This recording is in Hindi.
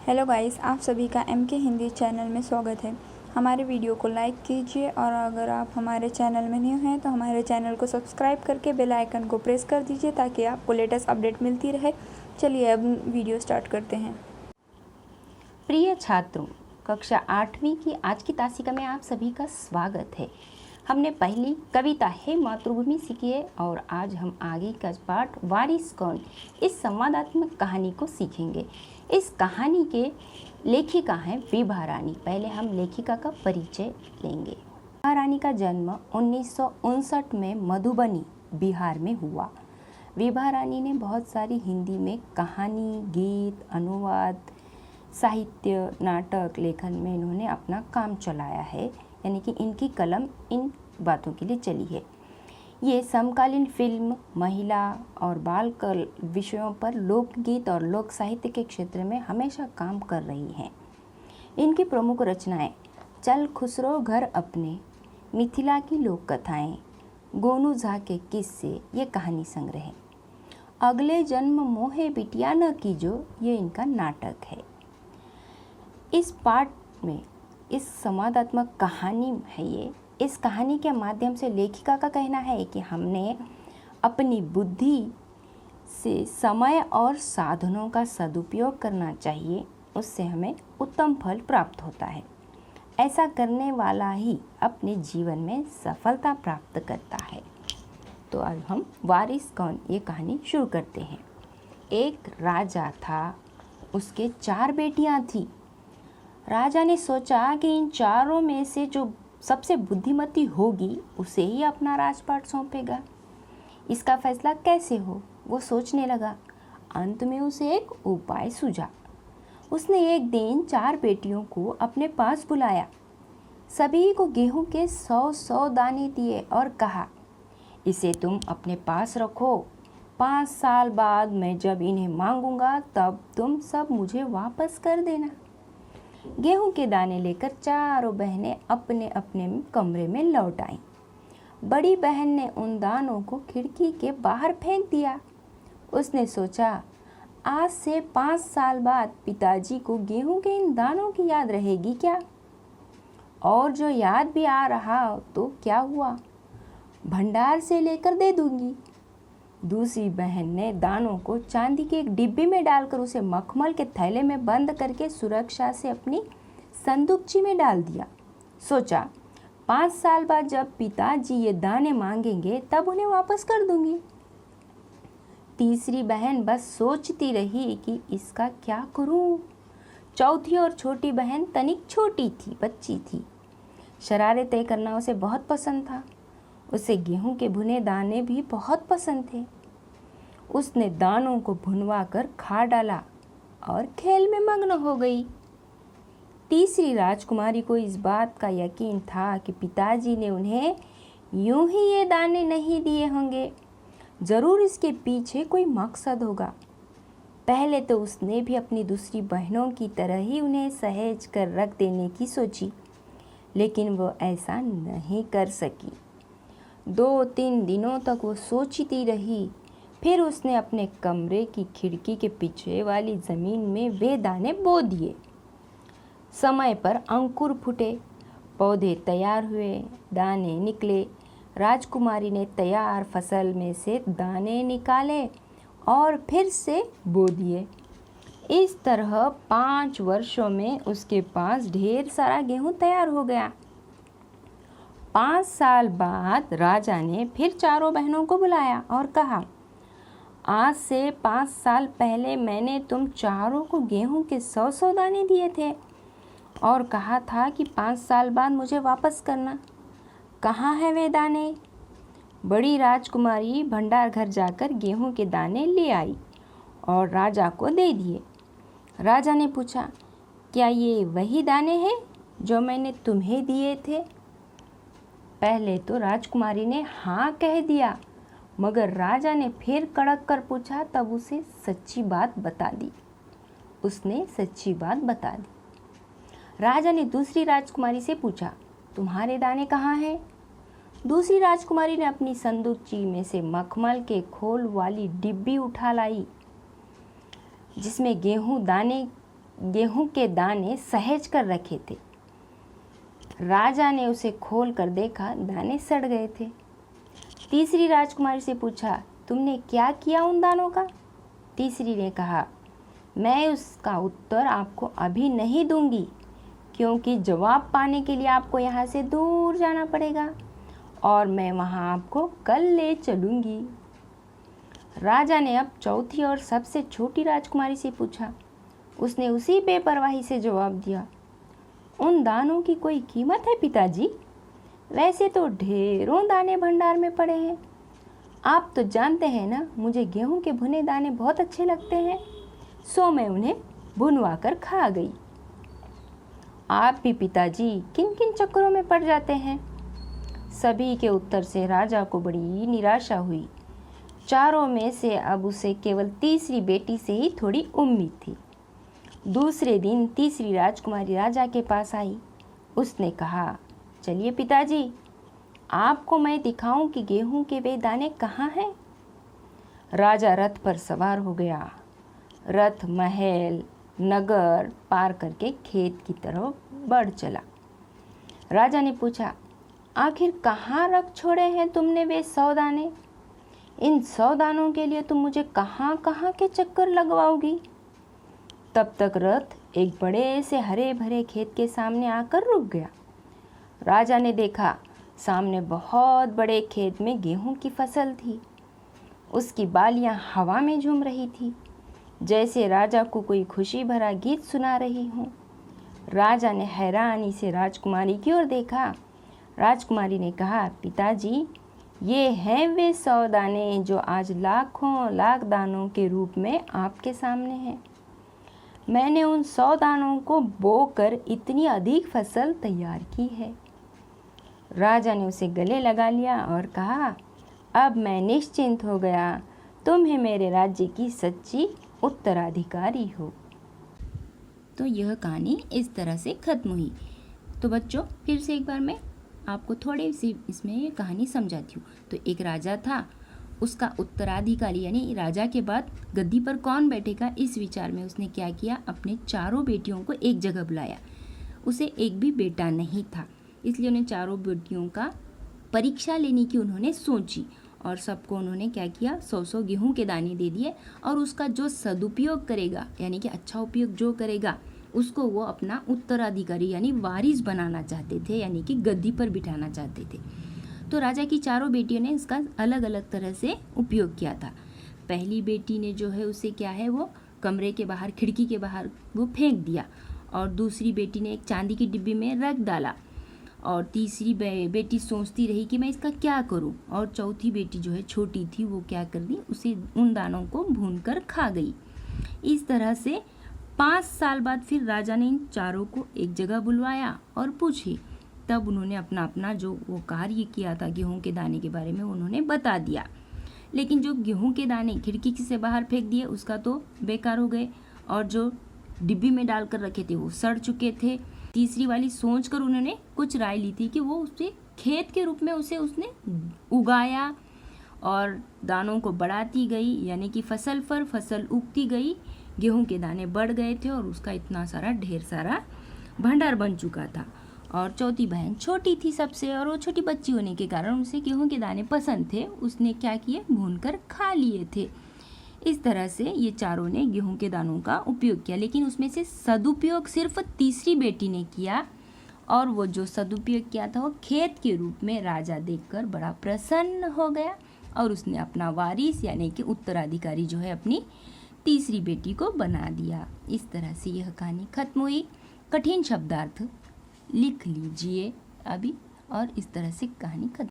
हेलो गाइस, आप सभी का MK हिंदी चैनल में स्वागत है। हमारे वीडियो को लाइक कीजिए और अगर आप हमारे चैनल में न्यू हैं तो हमारे चैनल को सब्सक्राइब करके बेल आइकन को प्रेस कर दीजिए ताकि आपको लेटेस्ट अपडेट मिलती रहे। चलिए अब वीडियो स्टार्ट करते हैं। प्रिय छात्रों, कक्षा 8वीं की आज की तासिका में आप सभी का स्वागत है। हमने पहली कविता हे मातृभूमि सीखी है और आज हम आगे का पाठ वारिस कौन इस संवादात्मक कहानी को सीखेंगे। इस कहानी के लेखिका हैं विभा रानी। पहले हम लेखिका का परिचय लेंगे। विभा रानी का जन्म 1959 में मधुबनी, बिहार में हुआ। विभा रानी ने बहुत सारी हिंदी में कहानी, गीत, अनुवाद, साहित्य, नाटक लेखन में इन्होंने अपना काम चलाया है, यानी कि इनकी कलम इन बातों के लिए चली है। ये समकालीन फिल्म, महिला और बाल कल विषयों पर लोकगीत और लोक साहित्य के क्षेत्र में हमेशा काम कर रही हैं। इनकी प्रमुख रचनाएं चल खुसरो घर अपने, मिथिला की लोक कथाएँ, गोनू झा के किस्से, ये कहानी संग्रह है। अगले जन्म मोहे बिटिया न कीजो, ये इनका नाटक है। इस पाठ में इस संवादात्मक कहानी है ये। इस कहानी के माध्यम से लेखिका का कहना है कि हमने अपनी बुद्धि से समय और साधनों का सदुपयोग करना चाहिए, उससे हमें उत्तम फल प्राप्त होता है। ऐसा करने वाला ही अपने जीवन में सफलता प्राप्त करता है। तो अब हम वारिस कौन ये कहानी शुरू करते हैं। एक राजा था, उसके 4 बेटियां थीं। राजा ने सोचा कि इन चारों में से जो सबसे बुद्धिमती होगी उसे ही अपना राजपाट सौंपेगा। इसका फैसला कैसे हो, वो सोचने लगा। अंत में उसे एक उपाय सूझा। उसने एक दिन 4 बेटियों को अपने पास बुलाया, सभी को गेहूं के 100-100 दाने दिए और कहा, इसे तुम अपने पास रखो। 5 साल बाद मैं जब इन्हें मांगूंगा तब तुम सब मुझे वापस कर देना। गेहूं के दाने लेकर चारों बहनें अपने अपने कमरे में लौट आईं। बड़ी बहन ने उन दानों को खिड़की के बाहर फेंक दिया। उसने सोचा, आज से 5 साल बाद पिताजी को गेहूं के इन दानों की याद रहेगी क्या? और जो याद भी आ रहा तो क्या हुआ, भंडार से लेकर दे दूंगी। दूसरी बहन ने दानों को चांदी के एक डिब्बे में डालकर उसे मखमल के थैले में बंद करके सुरक्षा से अपनी संदूकची में डाल दिया। सोचा, 5 साल बाद जब पिताजी ये दाने मांगेंगे तब उन्हें वापस कर दूंगी। तीसरी बहन बस सोचती रही कि इसका क्या करूं। चौथी और छोटी बहन तनिक छोटी थी, बच्ची थी। शरारतें करना उसे बहुत पसंद था। उसे गेहूं के भुने दाने भी बहुत पसंद थे। उसने दानों को भुनवा कर खा डाला और खेल में मग्न हो गई। तीसरी राजकुमारी को इस बात का यकीन था कि पिताजी ने उन्हें यूं ही ये दाने नहीं दिए होंगे, जरूर इसके पीछे कोई मकसद होगा। पहले तो उसने भी अपनी दूसरी बहनों की तरह ही उन्हें सहेज कर रख देने की सोची, लेकिन वो ऐसा नहीं कर सकी। 2-3 दिनों तक वो सोचती रही। फिर उसने अपने कमरे की खिड़की के पीछे वाली ज़मीन में वे दाने बो दिए। समय पर अंकुर फूटे, पौधे तैयार हुए, दाने निकले। राजकुमारी ने तैयार फसल में से दाने निकाले और फिर से बो दिए। इस तरह 5 वर्षों में उसके पास ढेर सारा गेहूं तैयार हो गया। 5 साल बाद राजा ने फिर चारों बहनों को बुलाया और कहा, आज से 5 साल पहले मैंने तुम चारों को गेहूं के 100-100 दाने दिए थे और कहा था कि 5 साल बाद मुझे वापस करना। कहाँ है वे दाने? बड़ी राजकुमारी भंडार घर जाकर गेहूं के दाने ले आई और राजा को दे दिए। राजा ने पूछा, क्या ये वही दाने हैं जो मैंने तुम्हें दिए थे? पहले तो राजकुमारी ने हाँ कह दिया, मगर राजा ने फिर कड़क कर पूछा, तब उसे सच्ची बात बता दी। उसने सच्ची बात बता दी। राजा ने दूसरी राजकुमारी से पूछा, तुम्हारे दाने कहाँ हैं? दूसरी राजकुमारी ने अपनी संदूकची में से मखमल के खोल वाली डिब्बी उठा लाई, जिसमें गेहूं दाने गेहूं के दाने सहेज कर रखे थे। राजा ने उसे खोल कर देखा, दाने सड़ गए थे। तीसरी राजकुमारी से पूछा, तुमने क्या किया उन दानों का? तीसरी ने कहा, मैं उसका उत्तर आपको अभी नहीं दूंगी, क्योंकि जवाब पाने के लिए आपको यहाँ से दूर जाना पड़ेगा और मैं वहाँ आपको कल ले चलूँगी। राजा ने अब चौथी और सबसे छोटी राजकुमारी से पूछा। उसने उसी बेपरवाही से जवाब दिया, उन दानों की कोई कीमत है पिताजी? वैसे तो ढेरों दाने भंडार में पड़े हैं। आप तो जानते हैं ना, मुझे गेहूं के भुने दाने बहुत अच्छे लगते हैं, सो मैं उन्हें भुनवा कर खा गई। आप भी पिताजी किन किन चक्करों में पड़ जाते हैं? सभी के उत्तर से राजा को बड़ी निराशा हुई। चारों में से अब उसे केवल तीसरी बेटी से ही थोड़ी उम्मीद थी। दूसरे दिन तीसरी राजकुमारी राजा के पास आई। उसने कहा, चलिए पिताजी, आपको मैं दिखाऊं कि गेहूं के वे दाने कहाँ हैं। राजा रथ पर सवार हो गया। रथ महल नगर पार करके खेत की तरफ बढ़ चला। राजा ने पूछा, आखिर कहाँ रख छोड़े हैं तुमने वे 100 दाने? इन 100 दानों के लिए तुम मुझे कहाँ कहाँ के चक्कर लगवाओगी? तब तक रथ एक बड़े से हरे भरे खेत के सामने आकर रुक गया। राजा ने देखा, सामने बहुत बड़े खेत में गेहूं की फसल थी। उसकी बालियां हवा में झूम रही थी, जैसे राजा को कोई खुशी भरा गीत सुना रही हूँ। राजा ने हैरानी से राजकुमारी की ओर देखा। राजकुमारी ने कहा, पिताजी, ये हैं वे 100 दाने जो आज लाखों लाख दानों के रूप में आपके सामने हैं। मैंने उन 100 दानों को बोकर इतनी अधिक फसल तैयार की है। राजा ने उसे गले लगा लिया और कहा, अब मैं निश्चिंत हो गया, तुम्हें मेरे राज्य की सच्ची उत्तराधिकारी हो। तो यह कहानी इस तरह से खत्म हुई। तो बच्चों, फिर से एक बार मैं आपको थोड़ी सी इसमें ये कहानी समझाती हूँ। तो एक राजा था, उसका उत्तराधिकारी यानी राजा के बाद गद्दी पर कौन बैठेगा, इस विचार में उसने क्या किया, अपने चारों बेटियों को एक जगह बुलाया। उसे एक भी बेटा नहीं था, इसलिए उन्हें चारों बेटियों का परीक्षा लेने की उन्होंने सोची और सबको उन्होंने क्या किया, 100-100 गेहूं के दाने दे दिए और उसका जो सदुपयोग करेगा यानी कि अच्छा उपयोग जो करेगा उसको वो अपना उत्तराधिकारी यानी वारिस बनाना चाहते थे, यानी कि गद्दी पर बिठाना चाहते थे। तो राजा की चारों बेटियों ने इसका अलग अलग तरह से उपयोग किया था। पहली बेटी ने जो है उसे क्या है, वो कमरे के बाहर खिड़की के बाहर वो फेंक दिया और दूसरी बेटी ने एक चांदी की डिब्बी में रख डाला और तीसरी बेटी सोचती रही कि मैं इसका क्या करूं और चौथी बेटी जो है छोटी थी वो क्या कर दी, उसे उन दानों को भूनकर खा गई। इस तरह से 5 साल बाद फिर राजा ने इन चारों को एक जगह बुलवाया और पूछी। तब उन्होंने अपना अपना जो वो कार्य किया था गेहूं के दाने के बारे में उन्होंने बता दिया। लेकिन जो गेहूं के दाने खिड़की से बाहर फेंक दिए उसका तो बेकार हो गए और जो डिब्बी में डालकर रखे थे वो सड़ चुके थे। तीसरी वाली सोचकर उन्होंने कुछ राय ली थी कि वो उसे खेत के रूप में उसने उगाया और दानों को बढ़ाती गई, यानी कि फसल पर फसल उगती गई, गेहूं के दाने बढ़ गए थे और उसका इतना सारा ढेर सारा भंडार बन चुका था। और चौथी बहन छोटी थी सबसे और वो छोटी बच्ची होने के कारण उसे गेहूं के दाने पसंद थे, उसने क्या किए, भूनकर खा लिए थे। इस तरह से ये चारों ने गेहूं के दानों का उपयोग किया, लेकिन उसमें से सदुपयोग सिर्फ तीसरी बेटी ने किया और वो जो सदुपयोग किया था वो खेत के रूप में राजा देखकर बड़ा प्रसन्न हो गया और उसने अपना वारिस यानी कि उत्तराधिकारी जो है अपनी तीसरी बेटी को बना दिया। इस तरह से यह कहानी खत्म हुई। कठिन शब्दार्थ लिख लीजिए अभी और इस तरह से कहानी खत्म।